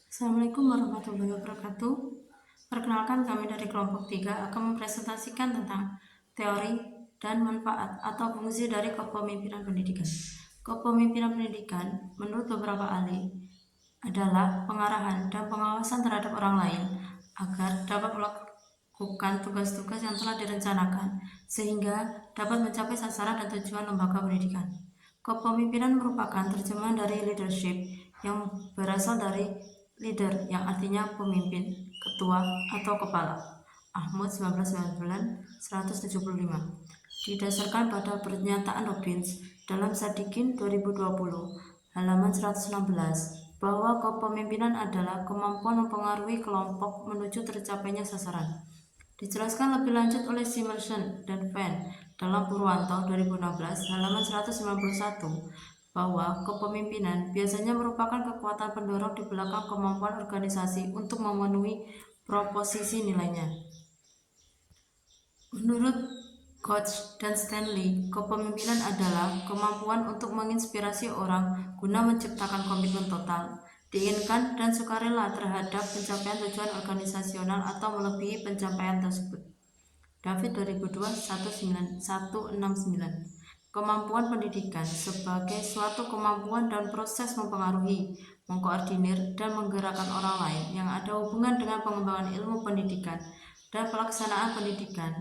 Assalamualaikum warahmatullahi wabarakatuh. Perkenalkan, kami dari kelompok 3 akan mempresentasikan tentang teori dan manfaat atau fungsi dari kepemimpinan pendidikan. Kepemimpinan pendidikan menurut beberapa ahli adalah pengarahan dan pengawasan terhadap orang lain agar dapat melakukan tugas-tugas yang telah direncanakan sehingga dapat mencapai sasaran dan tujuan lembaga pendidikan. Kepemimpinan merupakan terjemahan dari leadership yang berasal dari leader yang artinya pemimpin, ketua, atau kepala. Ahmad 1999-175 didasarkan pada pernyataan Robbins dalam Sadikin 2020 halaman 116 bahwa kepemimpinan adalah kemampuan mempengaruhi kelompok menuju tercapainya sasaran. Dijelaskan lebih lanjut oleh Simerson dan Van dalam Purwanto 2016 halaman 191 bahwa kepemimpinan biasanya merupakan kekuatan pendorong di belakang kemampuan organisasi untuk memenuhi proposisi nilainya. Menurut Koch dan Stanley, kepemimpinan adalah kemampuan untuk menginspirasi orang guna menciptakan komitmen total, diinginkan dan sukarela terhadap pencapaian tujuan organisasional atau melebihi pencapaian tersebut. David 2002 169. Kemampuan pendidikan sebagai suatu kemampuan dan proses mempengaruhi, mengkoordinir, dan menggerakkan orang lain yang ada hubungan dengan pengembangan ilmu pendidikan dan pelaksanaan pendidikan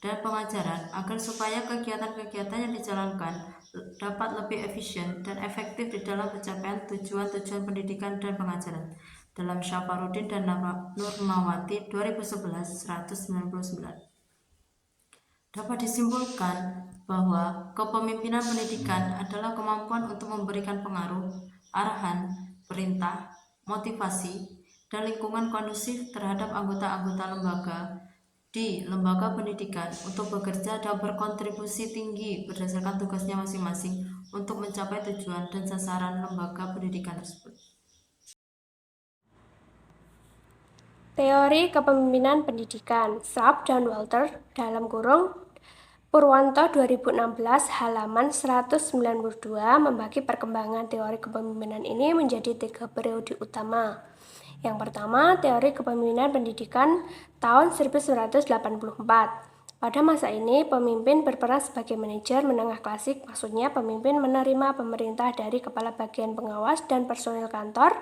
dan pengajaran agar supaya kegiatan-kegiatan yang dijalankan dapat lebih efisien dan efektif di dalam pencapaian tujuan-tujuan pendidikan dan pengajaran. Dalam Syafarudin dan Nurmawati 2011 199. Dapat disimpulkan bahwa kepemimpinan pendidikan adalah kemampuan untuk memberikan pengaruh, arahan, perintah, motivasi, dan lingkungan kondusif terhadap anggota-anggota lembaga di lembaga pendidikan untuk bekerja dan berkontribusi tinggi berdasarkan tugasnya masing-masing untuk mencapai tujuan dan sasaran lembaga pendidikan tersebut. Teori kepemimpinan pendidikan, Sharp dan Walter, dalam kurung Purwanto 2016 halaman 192 membagi perkembangan teori kepemimpinan ini menjadi 3 periode utama. Yang pertama, teori kepemimpinan pendidikan tahun 1984. Pada masa ini, pemimpin berperan sebagai manajer menengah klasik, maksudnya pemimpin menerima pemerintah dari kepala bagian pengawas dan personil kantor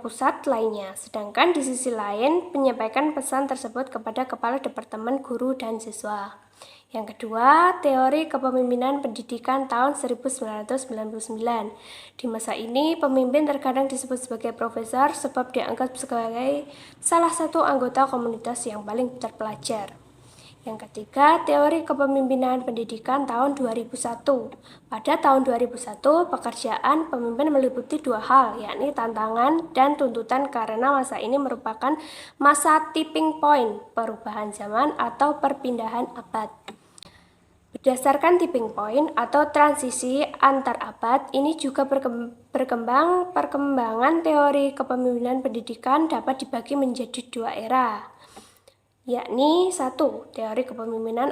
pusat lainnya. Sedangkan di sisi lain, menyampaikan pesan tersebut kepada kepala departemen guru dan siswa. Yang kedua, teori kepemimpinan pendidikan tahun 1999. Di masa ini, pemimpin terkadang disebut sebagai profesor sebab dianggap sebagai salah satu anggota komunitas yang paling terpelajar. Yang ketiga, teori kepemimpinan pendidikan tahun 2001. Pada tahun 2001, pekerjaan pemimpin meliputi 2 hal, yakni tantangan dan tuntutan karena masa ini merupakan masa tipping point, perubahan zaman atau perpindahan abad. Berdasarkan tipping point atau transisi antar abad, ini juga perkembangan teori kepemimpinan pendidikan dapat dibagi menjadi 2 era, yakni 1. Teori kepemimpinan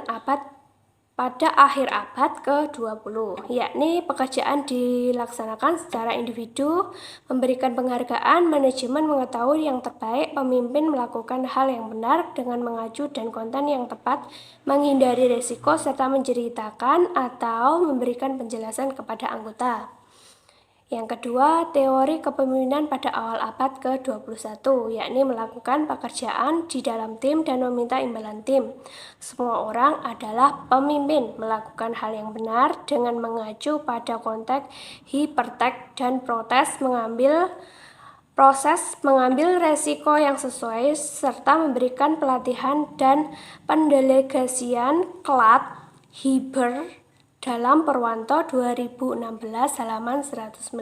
pada akhir abad ke-20, yakni pekerjaan dilaksanakan secara individu, memberikan penghargaan, manajemen mengetahui yang terbaik, pemimpin melakukan hal yang benar dengan mengacu dan konten yang tepat, menghindari resiko, serta menceritakan atau memberikan penjelasan kepada anggota. Yang kedua, teori kepemimpinan pada awal abad ke-21, yakni melakukan pekerjaan di dalam tim dan meminta imbalan tim. Semua orang adalah pemimpin, melakukan hal yang benar dengan mengacu pada konteks hipertek dan proses mengambil resiko yang sesuai, serta memberikan pelatihan dan pendelegasian Clat Hiber dalam Purwanto 2016 halaman 197.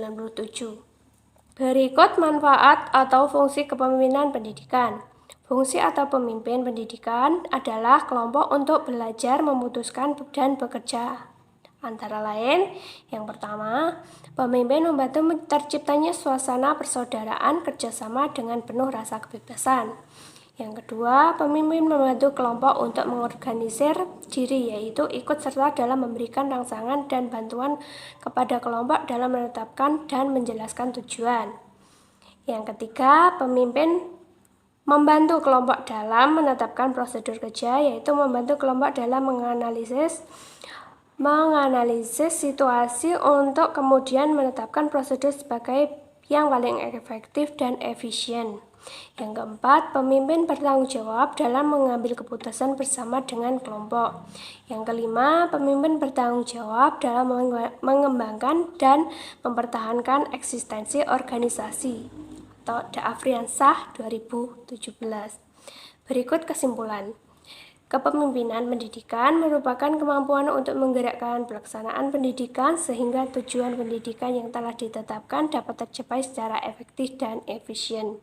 Berikut manfaat atau fungsi kepemimpinan pendidikan. Fungsi atau pemimpin pendidikan adalah kelompok untuk belajar, memutuskan, dan bekerja. Antara lain, yang pertama, pemimpin membantu terciptanya suasana persaudaraan kerjasama dengan penuh rasa kebebasan. Yang kedua, pemimpin membantu kelompok untuk mengorganisir diri, yaitu ikut serta dalam memberikan rangsangan dan bantuan kepada kelompok dalam menetapkan dan menjelaskan tujuan. Yang ketiga, pemimpin membantu kelompok dalam menetapkan prosedur kerja, yaitu membantu kelompok dalam menganalisis situasi untuk kemudian menetapkan prosedur sebagai yang paling efektif dan efisien. Yang keempat, pemimpin bertanggung jawab dalam mengambil keputusan bersama dengan kelompok. Yang kelima, pemimpin bertanggung jawab dalam mengembangkan dan mempertahankan eksistensi organisasi. Afriansah 2017. Berikut kesimpulan. Kepemimpinan pendidikan merupakan kemampuan untuk menggerakkan pelaksanaan pendidikan sehingga tujuan pendidikan yang telah ditetapkan dapat tercapai secara efektif dan efisien.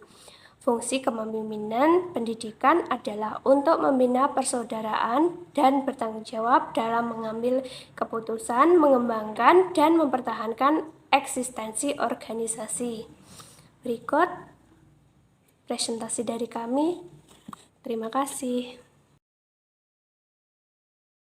Fungsi kepemimpinan pendidikan adalah untuk membina persaudaraan dan bertanggung jawab dalam mengambil keputusan, mengembangkan, dan mempertahankan eksistensi organisasi. Berikut presentasi dari kami. Terima kasih.